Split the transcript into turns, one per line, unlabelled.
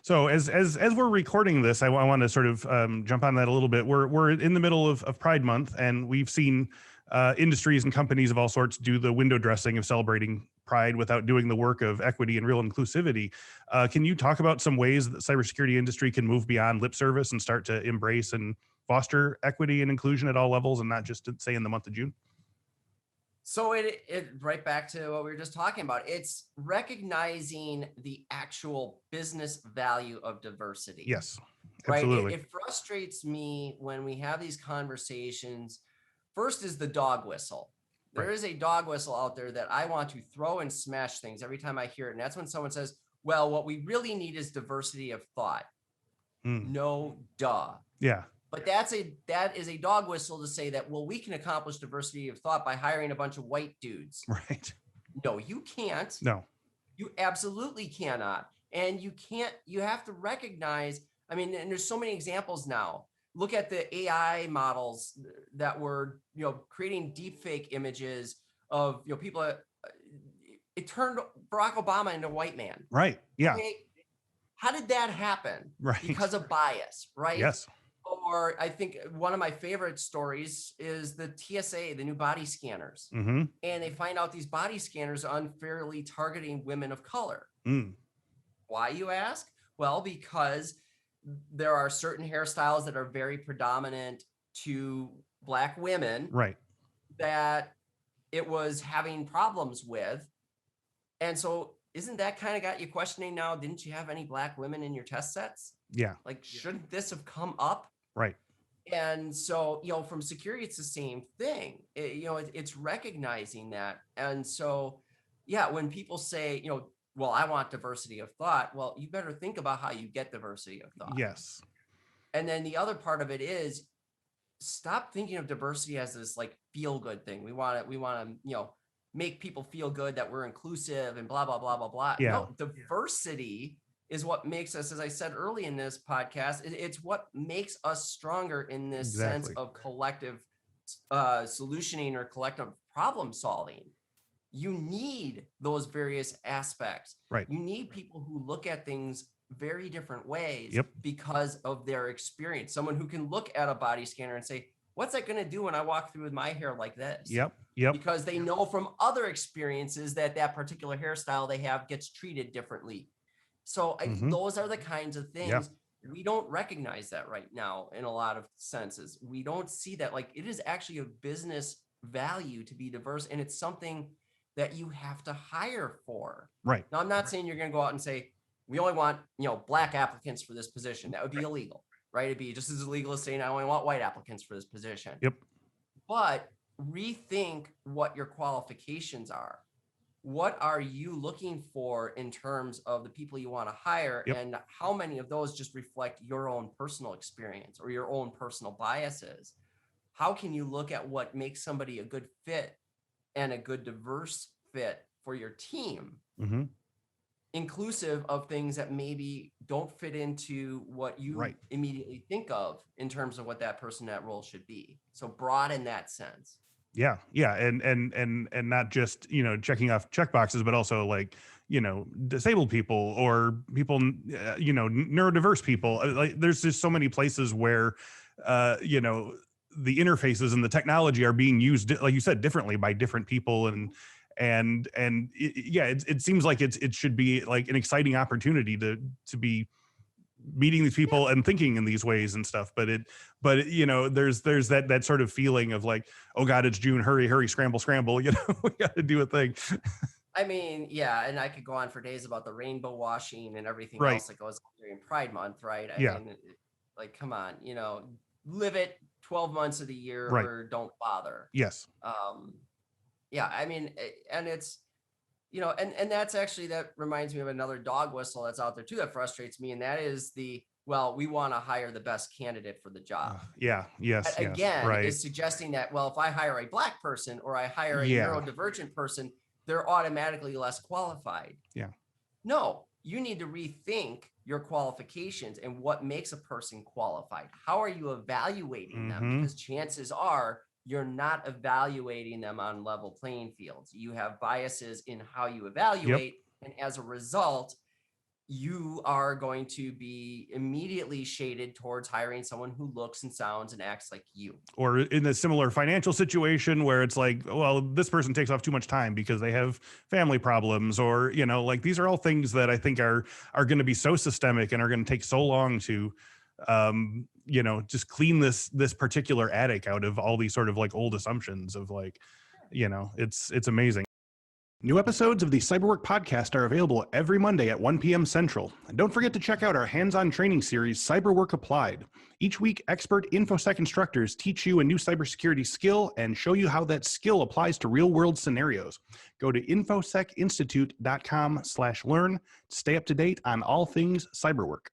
So as we're recording this, I want to sort of jump on that a little bit. We're in the middle of Pride Month, and we've seen industries and companies of all sorts do the window dressing of celebrating Pride without doing the work of equity and real inclusivity. Can you talk about some ways that the cybersecurity industry can move beyond lip service and start to embrace and foster equity and inclusion at all levels, and not just to, say in the month of June?
So it right back to what we were just talking about. It's recognizing the actual business value of diversity.
Yes,
Right.
absolutely.
It frustrates me when we have these conversations. First is the dog whistle. There
Right.
is a dog whistle out there that I want to throw and smash things every time I hear it. And that's when someone says, well, what we really need is diversity of thought. No, duh.
Yeah.
But that is a dog whistle to say that, well, we can accomplish diversity of thought by hiring a bunch of white dudes.
Right.
No, you can't.
No.
You absolutely cannot. And you have to recognize, I mean, and there's so many examples now. Look at the AI models that were, creating deepfake images of, people. It turned Barack Obama into a white man.
Right. Yeah.
Okay? How did that happen?
Right.
Because of bias, right?
Yes.
Or I think one of my favorite stories is the TSA, the new body scanners.
Mm-hmm.
And they find out these body scanners are unfairly targeting women of color. Why, you ask? Well, because there are certain hairstyles that are very predominant to Black women,
right,
that it was having problems with. And so isn't that kind of got you questioning now, didn't you have any Black women in your test sets?
Yeah.
Like, shouldn't this have come up?
Right.
And so, from security, it's the same thing. It's recognizing that. And so, yeah, when people say, well, I want diversity of thought, well, you better think about how you get diversity of thought.
Yes.
And then the other part of it is stop thinking of diversity as this like feel good thing. We want to, make people feel good that we're inclusive and blah, blah, blah, blah, blah.
Yeah.
No, diversity is what makes us, as I said early in this podcast, it's what makes us stronger in this sense of collective solutioning or collective problem solving. You need those various aspects.
Right.
You need people who look at things very different ways
Yep.
because of their experience. Someone who can look at a body scanner and say, what's that going to do when I walk through with my hair like this?
Yep.
Because they know from other experiences that particular hairstyle they have gets treated differently. So those are the kinds of things we don't recognize that right now in a lot of senses. We don't see that. Like, it is actually a business value to be diverse, and it's something that you have to hire for.
Right.
Now, I'm not saying you're going to go out and say, we only want, Black applicants for this position. That would be illegal, right? It'd be just as illegal as saying, I only want white applicants for this position.
Yep.
But rethink what your qualifications are. What are you looking for in terms of the people you want to hire, and how many of those just reflect your own personal experience or your own personal biases? How can you look at what makes somebody a good fit and a good diverse fit for your team, inclusive of things that maybe don't fit into what you immediately think of in terms of what that person, that role should be? So broad in that sense.
Yeah. And not just, checking off check boxes, but also like, disabled people or people, neurodiverse people. Like, there's just so many places where, the interfaces and the technology are being used, like you said, differently by different people. It seems like it should be like an exciting opportunity to be meeting these people and thinking in these ways and stuff. But there's that sort of feeling of like, oh God, it's June, hurry, scramble, we got to do a thing.
I mean, yeah, and I could go on for days about the rainbow washing and everything else that goes on during Pride Month, right? I mean, like, come on, live it 12 months of the year or don't bother.
Yes.
Yeah, I mean, and it's, and that's actually, that reminds me of another dog whistle that's out there too that frustrates me, and that is we want to hire the best candidate for the job. Is suggesting that, well, if I hire a Black person or I hire a neurodivergent person, they're automatically less qualified.
Yeah.
No, you need to rethink your qualifications and what makes a person qualified. How are you evaluating them? Because chances are you're not evaluating them on level playing fields. You have biases in how you evaluate. And as a result, you are going to be immediately shaded towards hiring someone who looks and sounds and acts like you.
Or in a similar financial situation where it's like, well, this person takes off too much time because they have family problems, or, you know, like these are all things that I think are going to be so systemic and are going to take so long to, you know, just clean this particular attic out of all these sort of like old assumptions of like, you know, it's amazing. New episodes of the Cyberwork podcast are available every Monday at 1 p.m. Central. And don't forget to check out our hands-on training series, Cyberwork Applied. Each week, expert Infosec instructors teach you a new cybersecurity skill and show you how that skill applies to real-world scenarios. Go to infosecinstitute.com/learn to stay up to date on all things cyberwork.